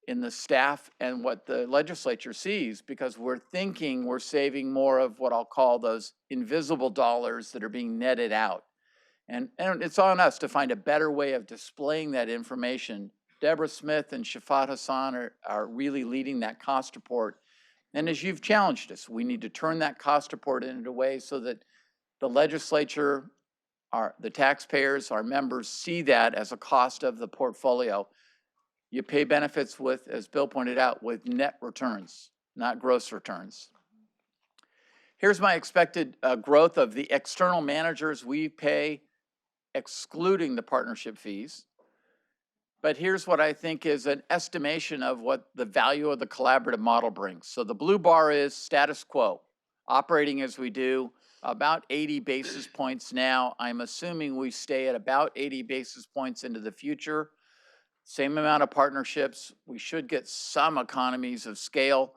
in the staff and what the legislature sees, because we're thinking we're saving more of what I'll call those invisible dollars that are being netted out. And it's on us to find a better way of displaying that information. Deborah Smith and Shafat Hassan are really leading that cost report. And as you've challenged us, we need to turn that cost report into a way so that the legislature, the taxpayers, our members see that as a cost of the portfolio. You pay benefits with, as Bill pointed out, with net returns, not gross returns. Here's my expected growth of the external managers we pay, excluding the partnership fees. But here's what I think is an estimation of what the value of the collaborative model brings. So the blue bar is status quo, operating as we do, about 80 basis points now. I'm assuming we stay at about 80 basis points into the future. Same amount of partnerships. We should get some economies of scale.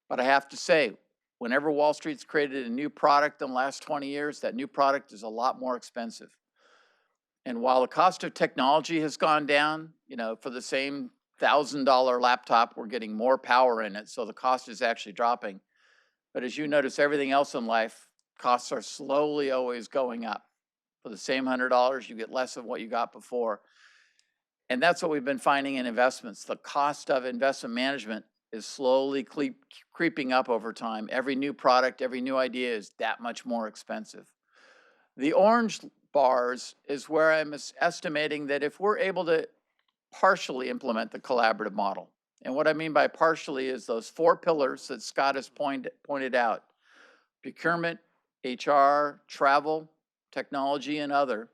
But I have to say, whenever Wall Street's created a new product in the last 20 years, that new product is a lot more expensive. And while the cost of technology has gone down, for the same $1,000 laptop, we're getting more power in it. So the cost is actually dropping. But as you notice, everything else in life, costs are slowly always going up. For the same $100, you get less of what you got before. And that's what we've been finding in investments. The cost of investment management is slowly creeping up over time. Every new product, every new idea is that much more expensive. The orange bars is where I'm estimating that if we're able to partially implement the collaborative model, and what I mean by partially is those 4 pillars that Scott has pointed out: procurement, HR, travel, technology, and other.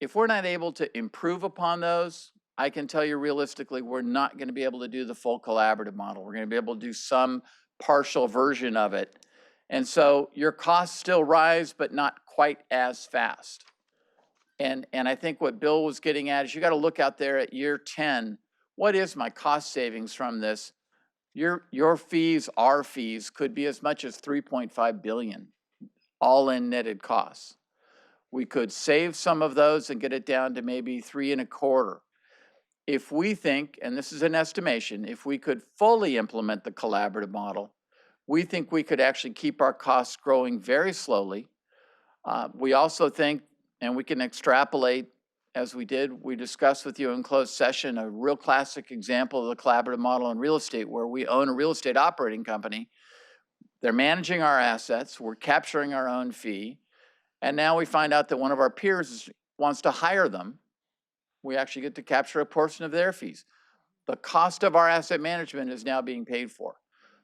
If we're not able to improve upon those, I can tell you realistically, we're not going to be able to do the full collaborative model. We're going to be able to do some partial version of it. And so your costs still rise, but not quite as fast. And I think what Bill was getting at is you got to look out there at year 10. What is my cost savings from this? Your fees, our fees, could be as much as $3.5 billion, all in netted costs. We could save some of those and get it down to maybe 3.25. If we think, and this is an estimation, if we could fully implement the collaborative model, we think we could actually keep our costs growing very slowly. We also think, and we can extrapolate as we discussed with you in closed session, a real classic example of the collaborative model in real estate, where we own a real estate operating company. They're managing our assets. We're capturing our own fee. And now we find out that one of our peers wants to hire them. We actually get to capture a portion of their fees. The cost of our asset management is now being paid for.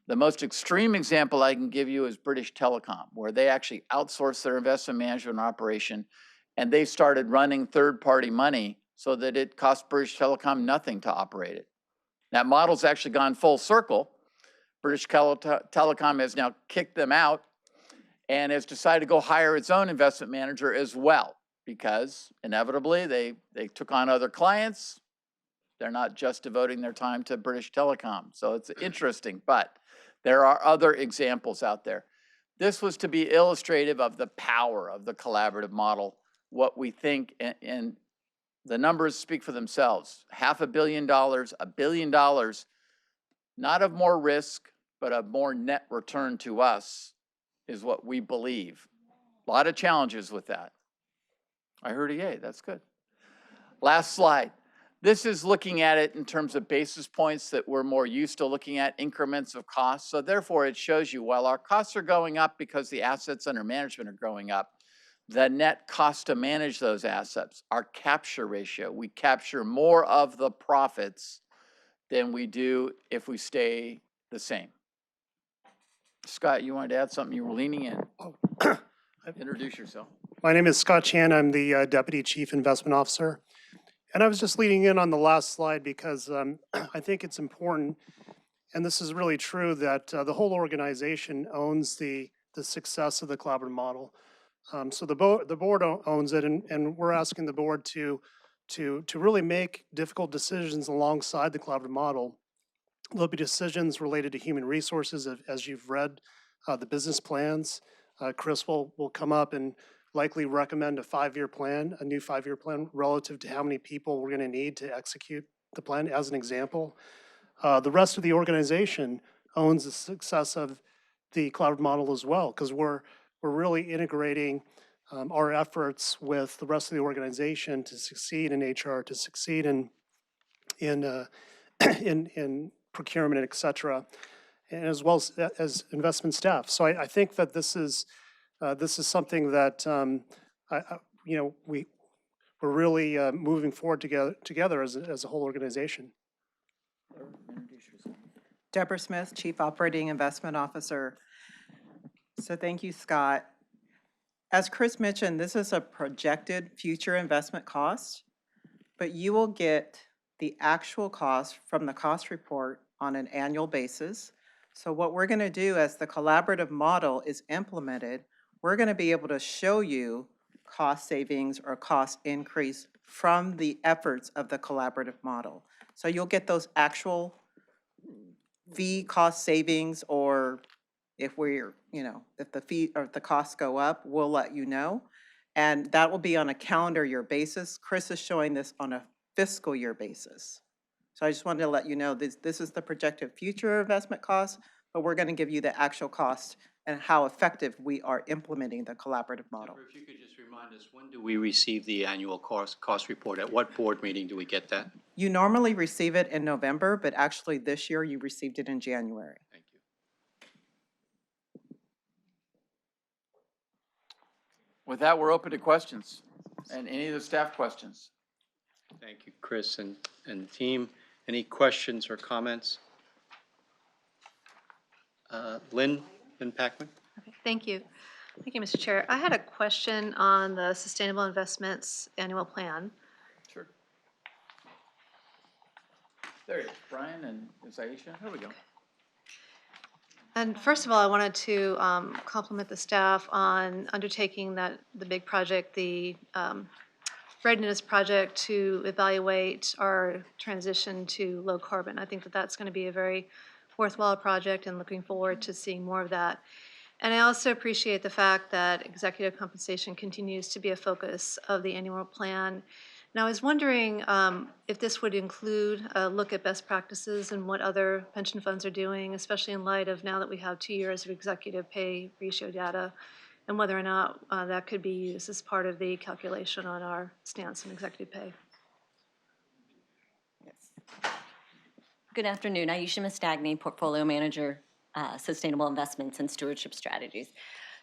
The most extreme example I can give you is British Telecom, where they actually outsourced their investment management operation, and they started running third-party money so that it cost British Telecom nothing to operate it. That model's actually gone full circle. British Telecom has now kicked them out and has decided to go hire its own investment manager as well, because inevitably they took on other clients. They're not just devoting their time to British Telecom. So it's interesting, but there are other examples out there. This was to be illustrative of the power of the collaborative model, what we think, and the numbers speak for themselves. $500 million, $1 billion, not of more risk, but of more net return to us is what we believe. A lot of challenges with that. I heard a yay, that's good. Last slide. This is looking at it in terms of basis points that we're more used to looking at, increments of costs. So therefore it shows you while our costs are going up because the assets under management are going up, the net cost to manage those assets, our capture ratio, we capture more of the profits than we do if we stay the same. Scott, you wanted to add something? You were leaning in. Introduce yourself. My name is Scott Chan. I'm the Deputy Chief Investment Officer. And I was just leading in on the last slide because I think it's important, and this is really true, that the whole organization owns the success of the collaborative model. So the board owns it, and we're asking the board to really make difficult decisions alongside the collaborative model. There'll be decisions related to human resources, as you've read the business plans. Chris will come up and likely recommend a 5-year plan, a new 5-year plan relative to how many people we're going to need to execute the plan, as an example. The rest of the organization owns the success of the collaborative model as well, because we're really integrating our efforts with the rest of the organization to succeed in HR, to succeed in procurement, et cetera, and as well as investment staff. So I think that this is something that we're really moving forward together as a whole organization. Deborah Smith, Chief Operating Investment Officer. So thank you, Scott. As Chris mentioned, this is a projected future investment cost, but you will get the actual cost from the cost report on an annual basis. So what we're going to do as the collaborative model is implemented, we're going to be able to show you cost savings or cost increase from the efforts of the collaborative model. So you'll get those actual fee cost savings, or if if the fee or the costs go up, we'll let you know. And that will be on a calendar year basis. Chris is showing this on a fiscal year basis. So I just wanted to let you know this is the projected future investment cost, but we're going to give you the actual cost and how effective we are implementing the collaborative model. If you could just remind us, when do we receive the annual cost report? At what board meeting do we get that? You normally receive it in November, but actually this year you received it in January. Thank you. With that, we're open to questions and any of the staff questions. Thank you, Chris and team. Any questions or comments? Lynn Packman? Okay, thank you. Thank you, Mr. Chair. I had a question on the Sustainable Investments Annual Plan. Sure. There you go, Brian and Aisha. Here we go. And first of all, I wanted to compliment the staff on undertaking the big project, the readiness project to evaluate our transition to low carbon. I think that that's going to be a very worthwhile project, and looking forward to seeing more of that. And I also appreciate the fact that executive compensation continues to be a focus of the annual plan. And I was wondering if this would include a look at best practices and what other pension funds are doing, especially in light of now that we have 2 years of executive pay ratio data, and whether or not that could be used as part of the calculation on our stance on executive pay. Good afternoon. Aisha Mastagni, Portfolio Manager, Sustainable Investments and Stewardship Strategies.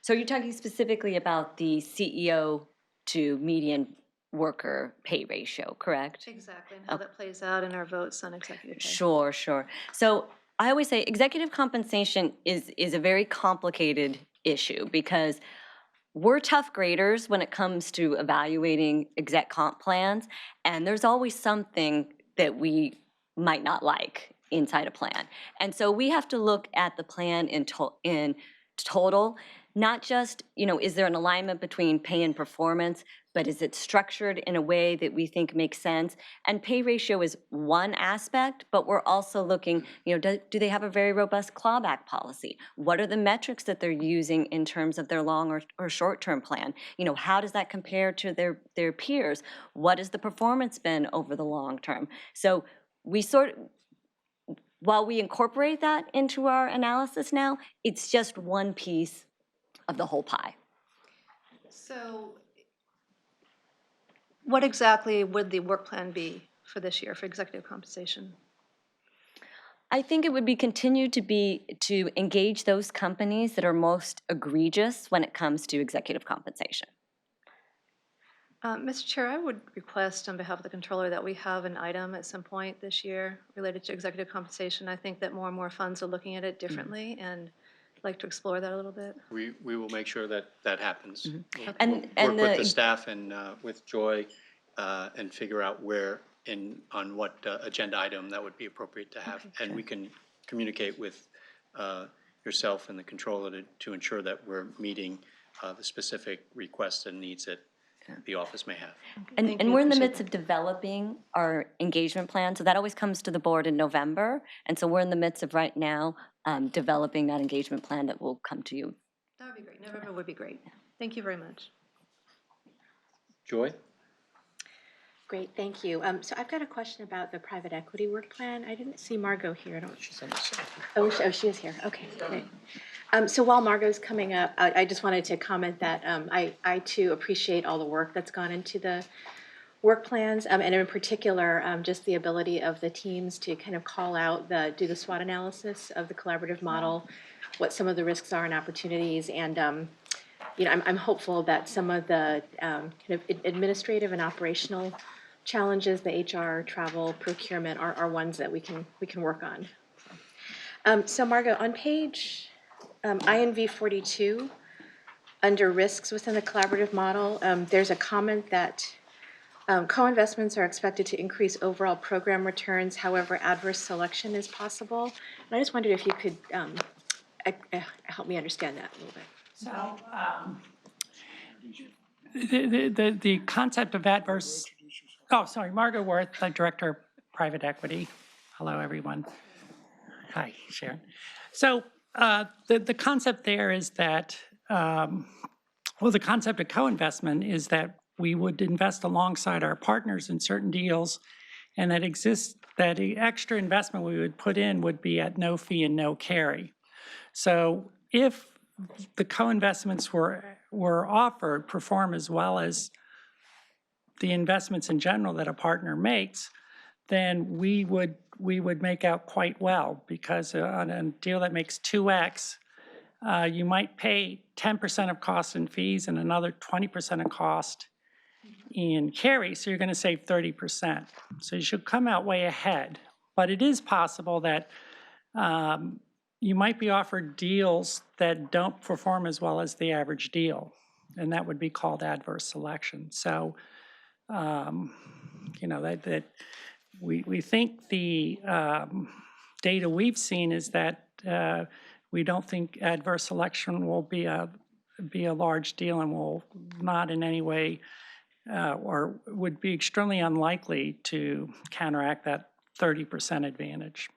So you're talking specifically about the CEO to median worker pay ratio, correct? Exactly, and how that plays out in our votes on executive pay. Sure, sure. So I always say executive compensation is a very complicated issue because we're tough graders when it comes to evaluating exec comp plans, and there's always something that we might not like inside a plan. And so we have to look at the plan in total, not just, is there an alignment between pay and performance, but is it structured in a way that we think makes sense? And pay ratio is one aspect, but we're also looking, do they have a very robust clawback policy? What are the metrics that they're using in terms of their long or short-term plan? How does that compare to their peers? What has the performance been over the long term? So while we incorporate that into our analysis now, it's just one piece of the whole pie. So what exactly would the work plan be for this year for executive compensation? I think it would be continued to engage those companies that are most egregious when it comes to executive compensation. Mr. Chair, I would request on behalf of the controller that we have an item at some point this year related to executive compensation. I think that more and more funds are looking at it differently, and I'd like to explore that a little bit. We will make sure that that happens. We'll And work with the staff and with Joy and figure out where on what agenda item that would be appropriate to have. And we can communicate with yourself and the controller to ensure that we're meeting the specific requests and needs that the office may have. And we're in the midst of developing our engagement plan, so that always comes to the board in November. And so we're in the midst of right now developing that engagement plan that will come to you. That would be great. November would be great. Thank you very much. Joy? Great, thank you. So I've got a question about the private equity work plan. I didn't see Margot here. She's on the side. Oh, she is here. Okay, great. So while Margot's coming up, I just wanted to comment that I too appreciate all the work that's gone into the work plans, and in particular, just the ability of the teams to kind of call out do the SWOT analysis of the collaborative model, what some of the risks are and opportunities, and I'm hopeful that some of the kind of administrative and operational challenges, the HR, travel, procurement, are ones that we can work on. So Margot, on page INV 42, under risks within the collaborative model, there's a comment that co-investments are expected to increase overall program returns, however, adverse selection is possible. And I just wondered if you could help me understand that a little bit. So the concept of adverse, Margot Worth, the Director of Private Equity. Hello, everyone. Hi, Sharon. So the concept there is that, the concept of co-investment is that we would invest alongside our partners in certain deals, and that the extra investment we would put in would be at no fee and no carry. So if the co-investments were offered perform as well as the investments in general that a partner makes, then we would make out quite well, because on a deal that makes 2x, you might pay 10% of costs and fees and another 20% of cost in carry, so you're going to save 30%. So you should come out way ahead. But it is possible that you might be offered deals that don't perform as well as the average deal, and that would be called adverse selection. So, that we think the data we've seen is that we don't think adverse selection will be a large deal, and will not in any way or would be extremely unlikely to counteract that 30% advantage.